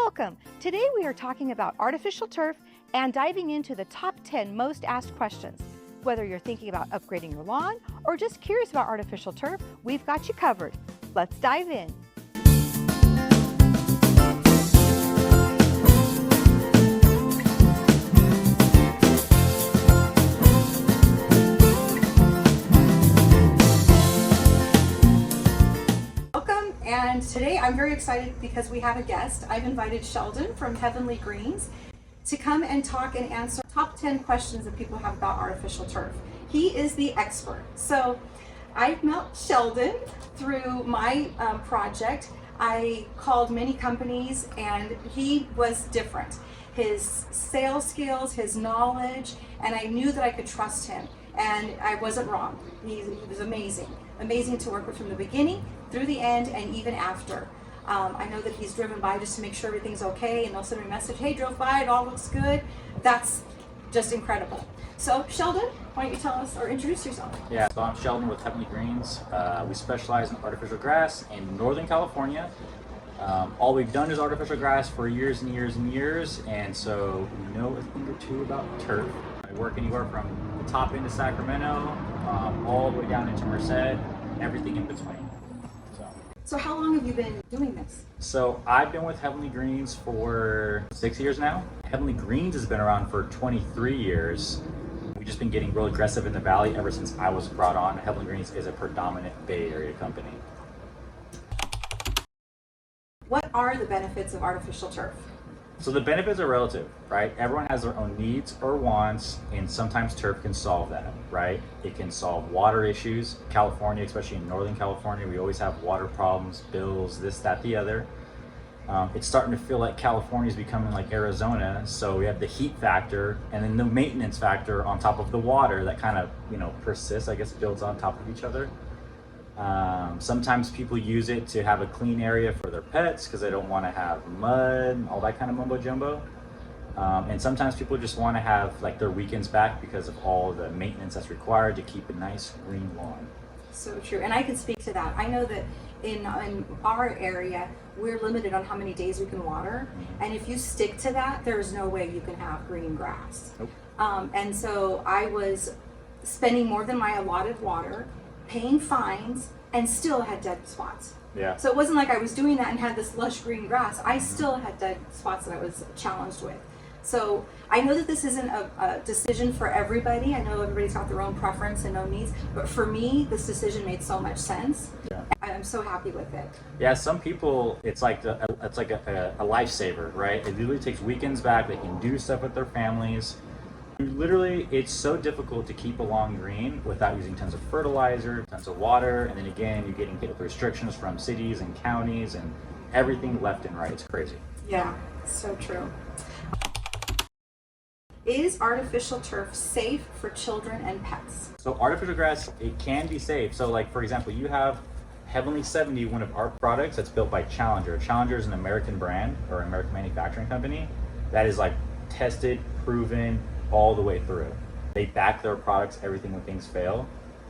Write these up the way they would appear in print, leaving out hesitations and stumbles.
Welcome! Today we are talking about artificial turf and diving into the top 10 most asked questions. Whether you're thinking about upgrading your lawn or just curious about artificial turf, we've got you covered. Let's dive in. And today I'm very excited because we have a guest. I've invited Sheldon from Heavenly Greens to come and talk and answer top 10 questions that people have about artificial turf. He is the expert. So I met Sheldon through my project. I called many companies and he was different. His sales skills, his knowledge, and I knew that I could trust him. And I wasn't wrong. He was amazing. Amazing to work with from the beginning through the end and even after. I know that he's driven by just to make sure everything's okay, and they'll send me a message, hey, drove by, it all looks good. That's just incredible. So Sheldon, why don't you tell us or introduce yourself? Yeah, so I'm Sheldon with Heavenly Greens. We specialize in artificial grass in Northern California. All we've done is artificial grass for years and years and years, and so we know a thing or two about turf. I work anywhere from the top end of Sacramento, all the way down into Merced, everything in between. So how long have you been doing this? So I've been with Heavenly Greens for 6 years now. Heavenly Greens has been around for 23 years. We've just been getting real aggressive in the Valley ever since I was brought on. Heavenly Greens is a predominant Bay Area company. What are the benefits of artificial turf? So the benefits are relative, right? Everyone has their own needs or wants, and sometimes turf can solve that, right? It can solve water issues. California, especially in Northern California, we always have water problems, bills, this, that, the other. It's starting to feel like California is becoming like Arizona. So we have the heat factor and then the maintenance factor on top of the water that kind of, persists, I guess it builds on top of each other. Sometimes people use it to have a clean area for their pets because they don't want to have mud, all that kind of mumbo jumbo. And sometimes people just want to have like their weekends back because of all the maintenance that's required to keep a nice green lawn. So true, and I can speak to that. I know that in our area, we're limited on how many days we can water. And if you stick to that, there's no way you can have green grass. Nope. And so I was spending more than my allotted water, paying fines, and still had dead spots. Yeah. So it wasn't like I was doing that and had this lush green grass. I still had dead spots that I was challenged with. So I know that this isn't a decision for everybody. I know everybody's got their own preference and own needs, but for me, this decision made so much sense. Yeah. I'm so happy with it. Yeah, some people, it's like a lifesaver, right? It literally takes weekends back. They can do stuff with their families. Literally, it's so difficult to keep a lawn green without using tons of fertilizer, tons of water, and then again, you're getting hit with restrictions from cities and counties and everything left and right. It's crazy. Yeah, so true. Is artificial turf safe for children and pets? So artificial grass, it can be safe. So like, for example, you have Heavenly 70, one of our products that's built by Challenger. Challenger is an American brand or American manufacturing company that is like tested, proven, all the way through. They back their products, everything when things fail.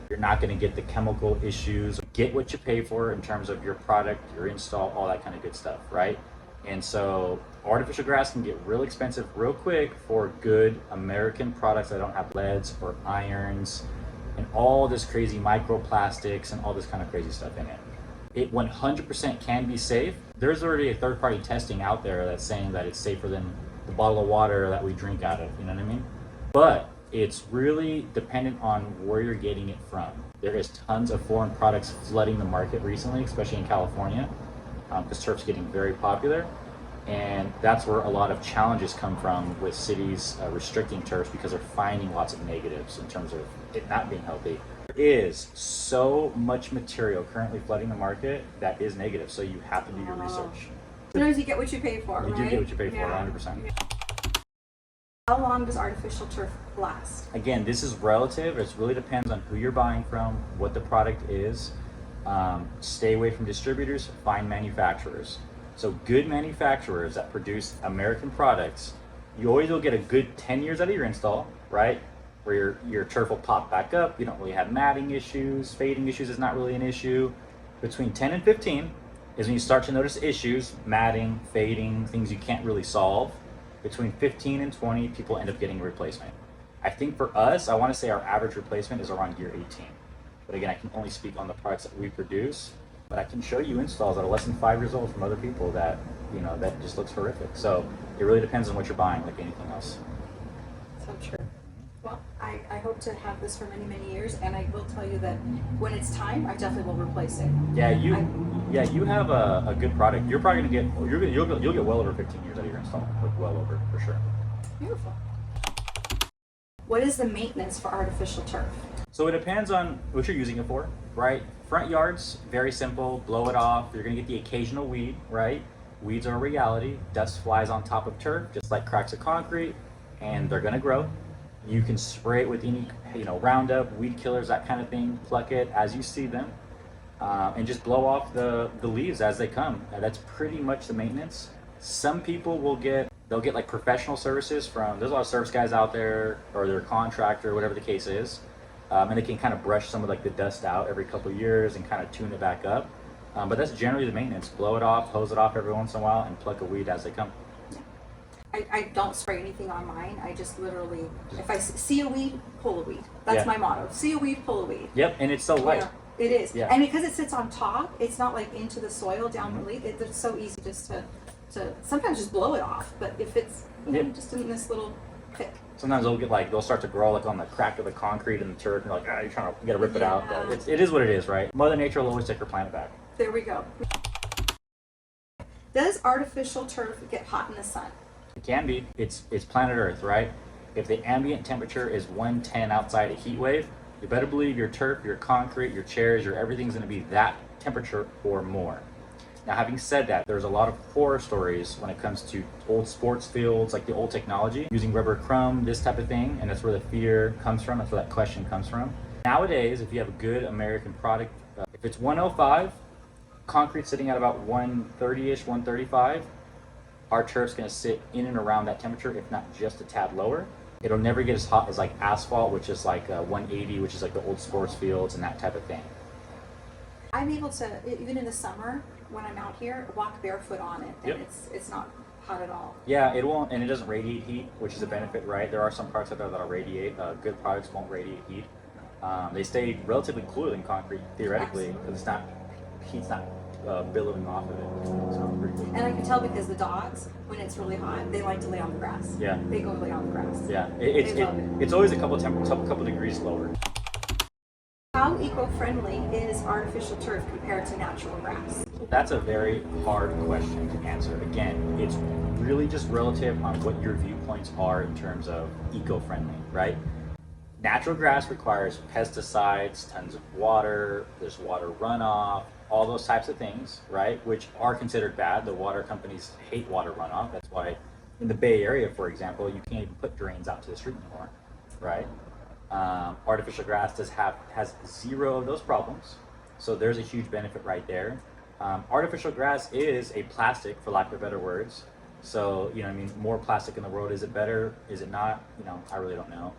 You're not going to get the chemical issues. Get what you pay for in terms of your product, your install, all that kind of good stuff, right? And so artificial grass can get real expensive real quick for good American products that don't have leads or irons and all this crazy microplastics and all this kind of crazy stuff in it. It 100% can be safe. There's already a third-party testing out there that's saying that it's safer than the bottle of water that we drink out of, you know what I mean? But it's really dependent on where you're getting it from. There is tons of foreign products flooding the market recently, especially in California, because turf's getting very popular. And that's where a lot of challenges come from with cities restricting turfs because they're finding lots of negatives in terms of it not being healthy. There is so much material currently flooding the market that is negative, so you have to do your research. Sometimes you get what you pay for, right? You do get what you pay for, 100%. Yeah. How long does artificial turf last? Again, this is relative. It really depends on who you're buying from, what the product is. Stay away from distributors, find manufacturers. So good manufacturers that produce American products, you always will get a good 10 years out of your install, right? Where your turf will pop back up. You don't really have matting issues. Fading issues is not really an issue. Between 10 and 15. is when you start to notice issues, matting, fading, things you can't really solve. Between 15 and 20, people end up getting a replacement. I think for us, I want to say our average replacement is around year 18. But again, I can only speak on the products that we produce, but I can show you installs that are less than 5 years old from other people that, you know, that just looks horrific. So it really depends on what you're buying, like anything else. So true. Well, I hope to have this for many, many years, and I will tell you that when it's time, I definitely will replace it. Yeah, you have a good product. You're probably gonna get you'll get well over 15 years out of your install, like well over for sure. Beautiful. What is the maintenance for artificial turf? So it depends on what you're using it for, right? Front yards, very simple, blow it off. You're gonna get the occasional weed, right? Weeds are a reality. Dust flies on top of turf, just like cracks of concrete, and they're gonna grow. You can spray it with any, Roundup, weed killers, that kind of thing. Pluck it as you see them, and just blow off the leaves as they come. That's pretty much the maintenance. Some people they'll get like professional services from, there's a lot of service guys out there, or their contractor, whatever the case is, and they can kind of brush some of like the dust out every couple of years and kind of tune it back up. But that's generally the maintenance. Blow it off, hose it off every once in a while, and pluck a weed as they come. I don't spray anything on mine. I just literally, if I see a weed, pull a weed. That's my motto. See a weed, pull a weed. Yep, and it's so light. Yeah, it is. Yeah. And because it sits on top, it's not like into the soil down the leaf. It's so easy just to sometimes just blow it off. But if it's just in this little pick. Sometimes they'll start to grow like on the crack of the concrete and the turf, and you're like, you gotta rip it out. But it is what it is, right? Mother Nature will always take her planet back. There we go. Does artificial turf get hot in the sun? It can be. It's planet Earth, right? If the ambient temperature is 110 outside a heat wave, you better believe your turf, your concrete, your chairs, everything's going to be that temperature or more. Now, having said that, there's a lot of horror stories when it comes to old sports fields, like the old technology, using rubber crumb, this type of thing, and that's where the fear comes from. That's where that question comes from. Nowadays, if you have a good American product, if it's 105, concrete sitting at about 130-ish, 135, our turf's going to sit in and around that temperature, if not just a tad lower. It'll never get as hot as like asphalt, which is like 180, which is like the old sports fields and that type of thing. I'm able to, even in the summer when I'm out here, walk barefoot on it, and it's not hot at all. Yeah, it won't, and it doesn't radiate heat, which is a benefit, right? There are some products out there that'll radiate. Good products won't radiate heat. They stay relatively cooler than concrete, theoretically, because heat's not billowing off of it. So pretty cool. And I can tell because the dogs, when it's really hot, they like to lay on the grass. Yeah. They go lay on the grass. Yeah, it's always a couple degrees lower. How eco-friendly is artificial turf compared to natural grass? That's a very hard question to answer. Again, it's really just relative on what your viewpoints are in terms of eco-friendly, right? Natural grass requires pesticides, tons of water, there's water runoff, all those types of things, right? Which are considered bad. The water companies hate water runoff. That's why in the Bay Area, for example, you can't even put drains out to the street anymore, right? Artificial grass has zero of those problems. So there's a huge benefit right there. Artificial grass is a plastic, for lack of better words. So, more plastic in the world, is it better? Is it not? I really don't know.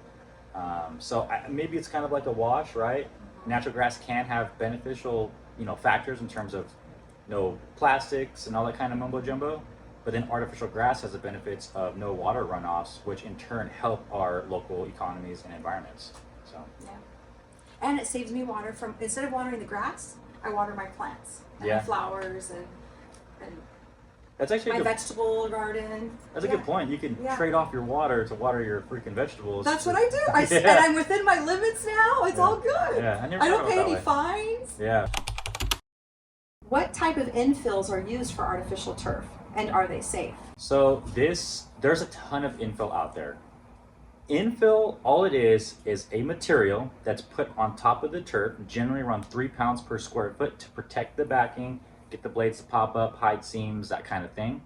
Maybe it's kind of like a wash, right? Natural grass can have beneficial, factors in terms of no plastics and all that kind of mumbo jumbo. But then artificial grass has the benefits of no water runoffs, which in turn help our local economies and environments. So. Yeah. And it saves me water from, instead of watering the grass, I water my plants and my flowers and that's actually my vegetable garden. That's a good point. You can trade off your water to water your freaking vegetables. That's what I do. And I'm within my limits now. It's all good. Yeah, I don't pay any fines. Yeah. What type of infills are used for artificial turf, and are they safe? So there's a ton of infill out there. Infill, all it is a material that's put on top of the turf, generally around 3 pounds per square foot, to protect the backing, get the blades to pop up, hide seams, that kind of thing.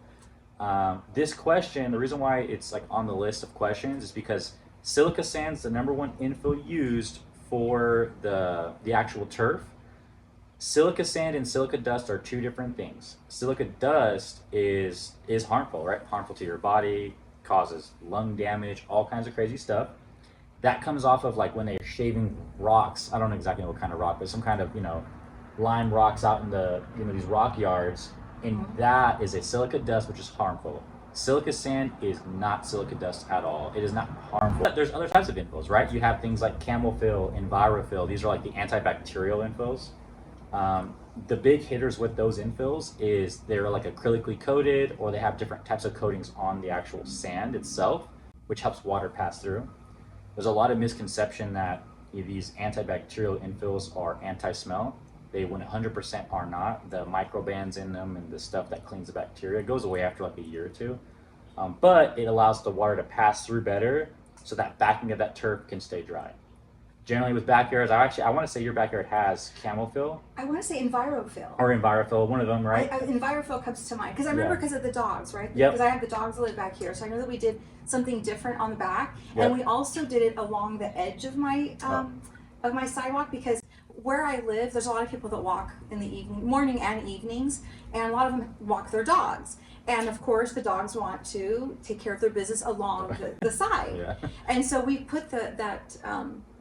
This question, the reason why it's like on the list of questions is because silica sand's the #1 infill used for the actual turf. Silica sand and silica dust are two different things. Silica dust is harmful, right? Harmful to your body, causes lung damage, all kinds of crazy stuff. That comes off of like when they're shaving rocks. I don't know exactly what kind of rock, but some kind of, lime rocks out in the these rock yards, and that is a silica dust which is harmful. Silica sand is not silica dust at all. It is not harmful. But there's other types of infills, right? You have things like camel fill, envirofill. These are like the antibacterial infills. The big hitters with those infills is they're like acrylically coated, or they have different types of coatings on the actual sand itself, which helps water pass through. There's a lot of misconception that these antibacterial infills are anti-smell. They 100% are not. The microbands in them and the stuff that cleans the bacteria goes away after like a year or two. But it allows the water to pass through better, so that backing of that turf can stay dry. Generally with backyards, I want to say your backyard has camel fill. I want to say envirofill. Or envirofill, one of them, right? Envirofill comes to mind because I remember because of the dogs, right? Yep. Because I have the dogs that live back here, so I know that we did something different on the back, Yep. and we also did it along the edge of my sidewalk, because where I live, there's a lot of people that walk in the morning and evenings, and a lot of them walk their dogs. And of course, the dogs want to take care of their business along the side. Yeah. And so we put the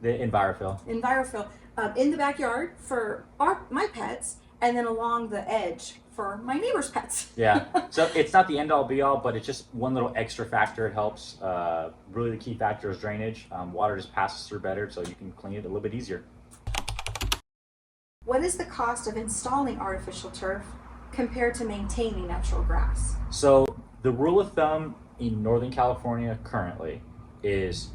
envirofill in the backyard for my pets, and then along the edge for my neighbor's pets. Yeah. So it's not the end all be all, but it's just one little extra factor. It helps. Really, the key factor is drainage. Water just passes through better, so you can clean it a little bit easier. What is the cost of installing artificial turf compared to maintaining natural grass? So the rule of thumb in Northern California currently is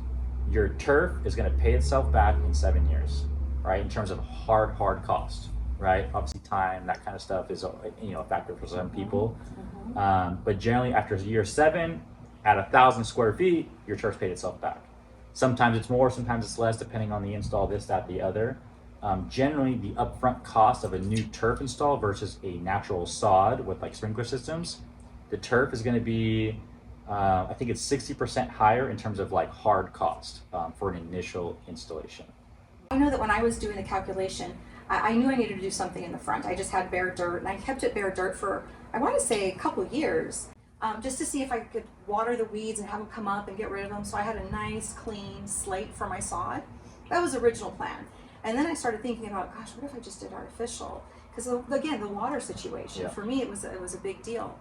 your turf is going to pay itself back in 7 years, right? In terms of hard cost, right? Obviously time, that kind of stuff is a factor for some people. But generally after year 7, at 1,000 square feet, your turf's paid itself back. Sometimes it's more, sometimes it's less, depending on the install, this, that, the other. Generally, the upfront cost of a new turf install versus a natural sod with like sprinkler systems, the turf is going to be, I think it's 60% higher in terms of like hard cost for an initial installation. I know that when I was doing the calculation, I knew I needed to do something in the front. I just had bare dirt, and I kept it bare dirt for, I want to say, a couple of years, just to see if I could water the weeds and have them come up and get rid of them. So I had a nice, clean slate for my sod. That was the original plan. And then I started thinking about, gosh, what if I just did artificial? Because again, the water situation, for me, it was a big deal.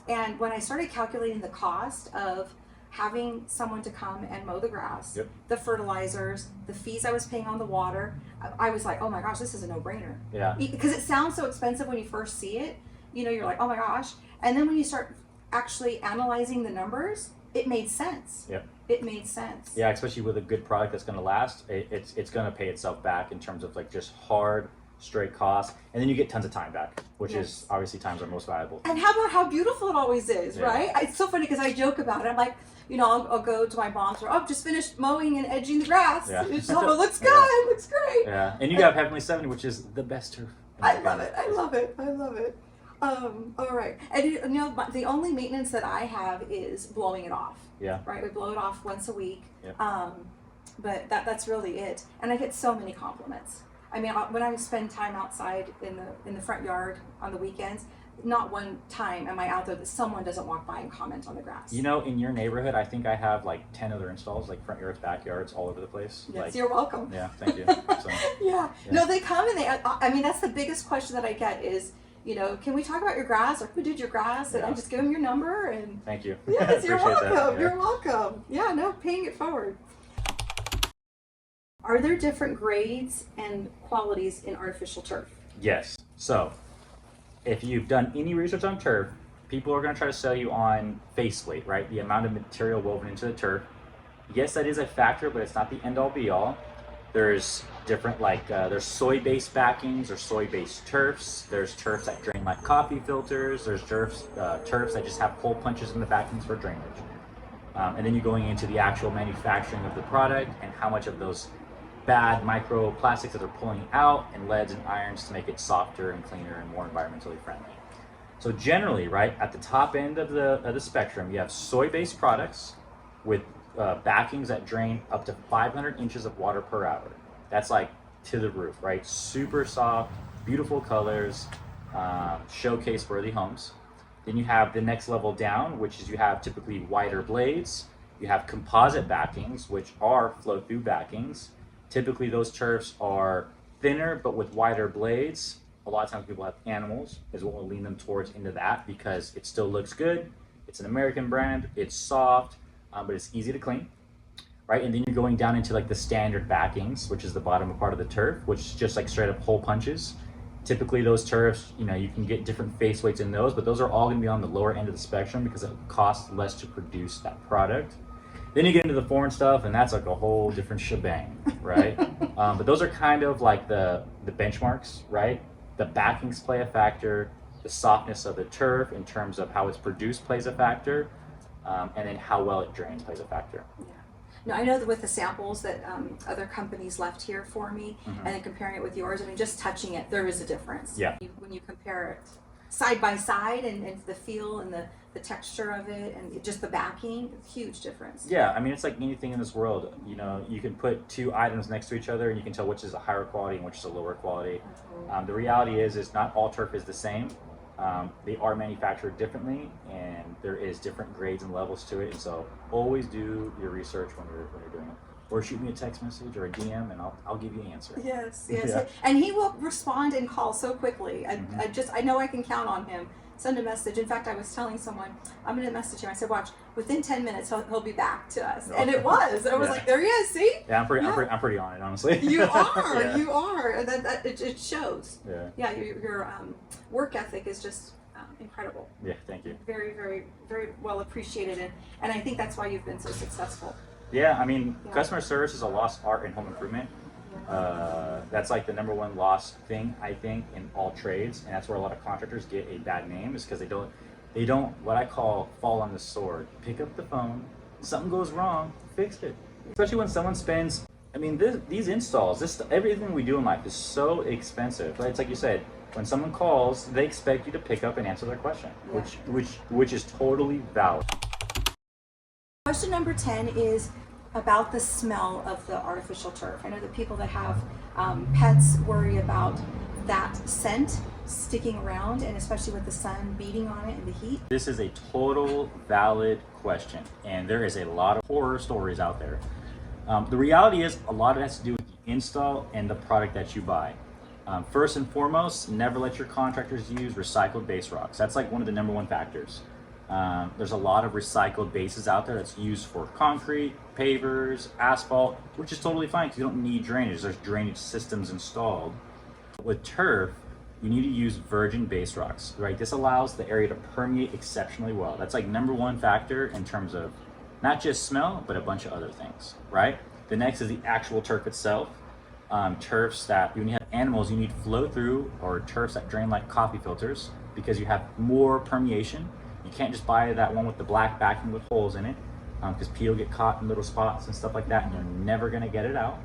And when I started calculating the cost of having someone to come and mow the grass, the fertilizers, the fees I was paying on the water, I was like, oh my gosh, this is a no-brainer. Yeah. Because it sounds so expensive when you first see it. You're like, oh my gosh. And then when you start actually analyzing the numbers, it made sense. Yep. It made sense. Yeah, especially with a good product that's going to last, it's going to pay itself back in terms of like just hard, straight costs, and then you get tons of time back, which is obviously times are most valuable. And how about how beautiful it always is, right? It's so funny because I joke about it. I'm like, I'll go to my mom's or just finished mowing and edging the grass. Yeah. It looks good. It looks great. Yeah, and you have Heavenly 70, which is the best turf. I love it. I love it. I love it. All right. And the only maintenance that I have is blowing it off. Yeah. Right. We blow it off once a week. Yeah. But that's really it. And I get so many compliments. I mean, when I spend time outside in the front yard on the weekends, not one time am I out there that someone doesn't walk by and comment on the grass. In your neighborhood, I think I have like 10 other installs, like front yards, backyards, all over the place. Yes, you're welcome. Yeah, thank you. So, yeah. No, they come and that's the biggest question that I get is, can we talk about your grass, or who did your grass? And I just give them your number and. Thank you. Yes, you're welcome. Yeah. You're welcome. Yeah, no, paying it forward. Are there different grades and qualities in artificial turf? Yes. So, if you've done any research on turf, people are going to try to sell you on face weight, right? The amount of material woven into the turf. Yes, that is a factor, but it's not the end all be all. There's different, there's soy-based backings or soy-based turfs. There's turfs that drain like coffee filters. There's turfs that just have hole punches in the backings for drainage. And then you're going into the actual manufacturing of the product and how much of those bad microplastics that they're pulling out, and leads and irons to make it softer and cleaner and more environmentally friendly. So generally, right, at the top end of the spectrum, you have soy-based products with backings that drain up to 500 inches of water per hour. That's like to the roof, right? Super soft, beautiful colors, showcase-worthy homes. Then you have the next level down, which is you have typically wider blades. You have composite backings, which are flow-through backings. Typically those turfs are thinner but with wider blades, a lot of times people have animals is what will lean them towards into that because it still looks good. It's an American brand. It's soft, but it's easy to clean, right? And then you're going down into like the standard backings, which is the bottom part of the turf, which is just like straight up hole punches. Typically those turfs, you know, you can get different face weights in those, but those are all going to be on the lower end of the spectrum because it costs less to produce that product. Then you get into the foreign stuff, and that's like a whole different shebang, right? But those are kind of like the benchmarks, right? The backings play a factor, the softness of the turf in terms of how it's produced plays a factor, and then how well it drains plays a factor. Yeah. No, I know that with the samples that other companies left here for me, and then comparing it with yours, I mean, just touching it, there is a difference. Yeah. When you compare it side by side and the feel and the texture of it and just the backing, huge difference. Yeah, I mean, it's like anything in this world. You know, you can put two items next to each other and you can tell which is a higher quality and which is a lower quality. The reality is not all turf is the same. They are manufactured differently, and there is different grades and levels to it. And so, always do your research when you're doing it, or shoot me a text message or a DM, and I'll give you an answer. Yes, yes, Yeah. and he will respond and call so quickly. I know I can count on him. Send a message. In fact, I was telling someone, I'm going to message him. I said, watch, within 10 minutes, he'll be back to us. And it was. I was like, there he is, see? Yeah, I'm pretty on it, honestly. You are, Yeah. you are. And it shows. Yeah. Yeah, your work ethic is just incredible. Yeah, thank you. Very, very, very well appreciated. And I think that's why you've been so successful. Yeah, I mean, Yeah. customer service is a lost art in home improvement. That's like the number one lost thing, I think, in all trades, and that's where a lot of contractors get a bad name, is because they don't what I call fall on the sword. Pick up the phone, something goes wrong, fix it. Especially when someone spends, I mean, these installs, everything we do in life is so expensive. Right? It's like you said, when someone calls, they expect you to pick up and answer their question, Yeah. which is totally valid. Question number 10 is about the smell of the artificial turf. I know that people that have pets worry about that scent sticking around, and especially with the sun beating on it and the heat. This is a total valid question, and there is a lot of horror stories out there. The reality is a lot of it has to do with the install and the product that you buy. First and foremost, never let your contractors use recycled base rocks. That's like one of the number one factors. There's a lot of recycled bases out there that's used for concrete, pavers, asphalt, which is totally fine because you don't need drainage. There's drainage systems installed. With turf, you need to use virgin base rocks, right? This allows the area to permeate exceptionally well. That's like number one factor in terms of not just smell, but a bunch of other things, right? The next is the actual turf itself. Turfs that, when you have animals, you need flow through, or turfs that drain like coffee filters, because you have more permeation. You can't just buy that one with the black backing with holes in it, because pee will get caught in little spots and stuff like that, and you're never gonna get it out.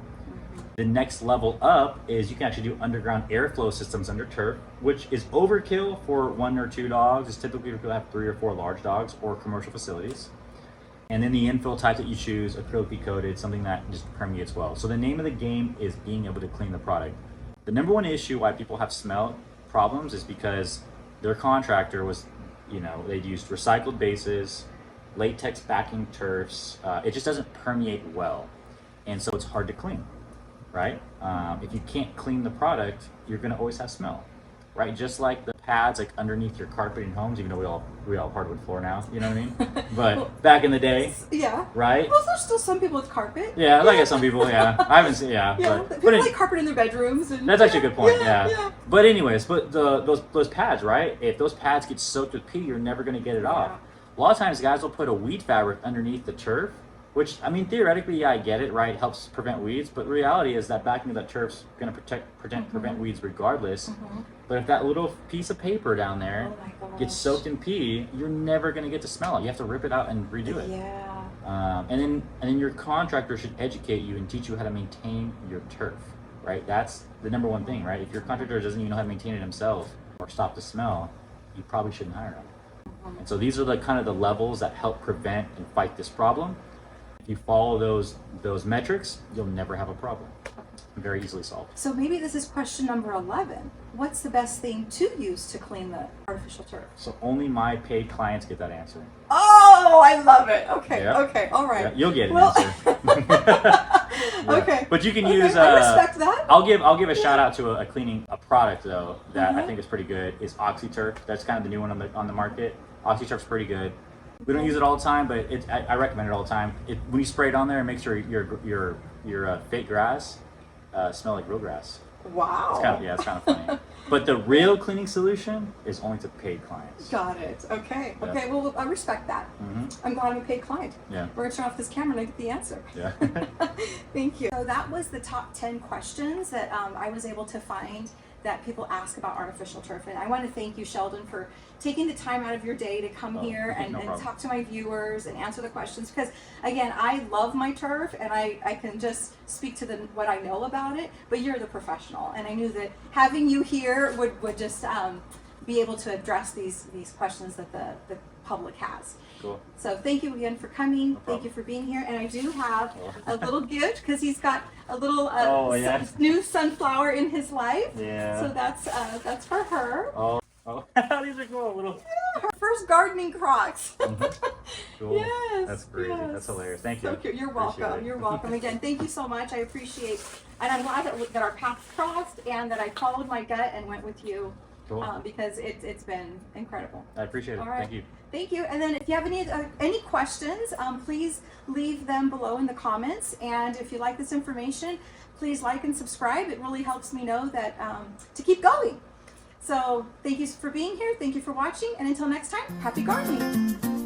The next level up is you can actually do underground airflow systems under turf, which is overkill for 1 or 2 dogs. It's typically if you have 3 or 4 large dogs or commercial facilities. And then the infill type that you choose, acrylic coated, something that just permeates well. So the name of the game is being able to clean the product. The number one issue why people have smell problems is because their contractor was, they'd used recycled bases, latex backing turfs. It just doesn't permeate well. And so it's hard to clean, right? If you can't clean the product, you're gonna always have smell, right? Just like the pads like underneath your carpet in homes, even though we all have hardwood floor now, you know what I mean? But back in the day, yeah, right? Well, there's still some people with carpet. Yeah, like some people, yeah. I haven't seen, Yeah, but people like carpet in their bedrooms. And, that's actually a good point, yeah. Yeah. But anyways, those pads, right? If those pads get soaked with pee, you're never gonna get it off. A lot of times guys will put a weed fabric underneath the turf, which, I mean, theoretically, yeah, I get it, right? It helps prevent weeds, but the reality is that backing of that turf's gonna prevent weeds regardless. But if that little piece of paper down there gets soaked in pee, you're never gonna get to smell it. You have to rip it out and redo it. Yeah. And then your contractor should educate you and teach you how to maintain your turf, right? That's the number one thing, right? If your contractor doesn't even know how to maintain it himself or stop the smell, you probably shouldn't hire him. And so these are the kind of the levels that help prevent and fight this problem. If you follow those metrics, you'll never have a problem. Very easily solved. So maybe this is question number 11. What's the best thing to use to clean the artificial turf? So only my paid clients get that answer. Oh, I love it. Okay, Yeah. okay, all right. Yeah, you'll get an Well- answer. Okay. But you can Okay, use. I respect that. I'll give a shout out to a product though that I think is pretty good. Is OxyTurf. That's kind of the new one on the market. OxyTurf's pretty good. We don't use it all the time, but I recommend it all the time. When you spray it on there, it makes your fake grass smell like real grass. Wow. It's kind of funny. But the real cleaning solution is only to paid clients. Got it. Okay. Yeah. Okay. Well, I respect that. I'm glad I'm a paid client. Yeah. We're gonna turn off this camera and I get the answer. Yeah. Thank you. So that was the top 10 questions that I was able to find that people ask about artificial turf. And I want to thank you, Sheldon, for taking the time out of your day to come here and talk to my viewers and answer the questions. Because again, I love my turf and I can just speak to what I know about it, but you're the professional. And I knew that having you here would just be able to address these questions that the public has. Cool. So thank you again for coming. No Thank you for being here. And I do have a little gift because he's got a little new sunflower in his life. Yeah. So that's for her. Oh, these are cool. Little. Her first gardening Crocs. Cool. Yes. That's crazy. Yes. That's hilarious. Thank you. So cute. You're Appreciate welcome. it. You're welcome. Again, thank you so much. I appreciate, and I'm glad that our paths crossed and that I followed my gut and went with you. Cool. Because it's been incredible. I appreciate it. All right. Thank you. Thank you. And then if you have any questions, please leave them below in the comments. And if you like this information, please like and subscribe. It really helps me know that to keep going. So thank you for being here. Thank you for watching. And until next time, happy gardening.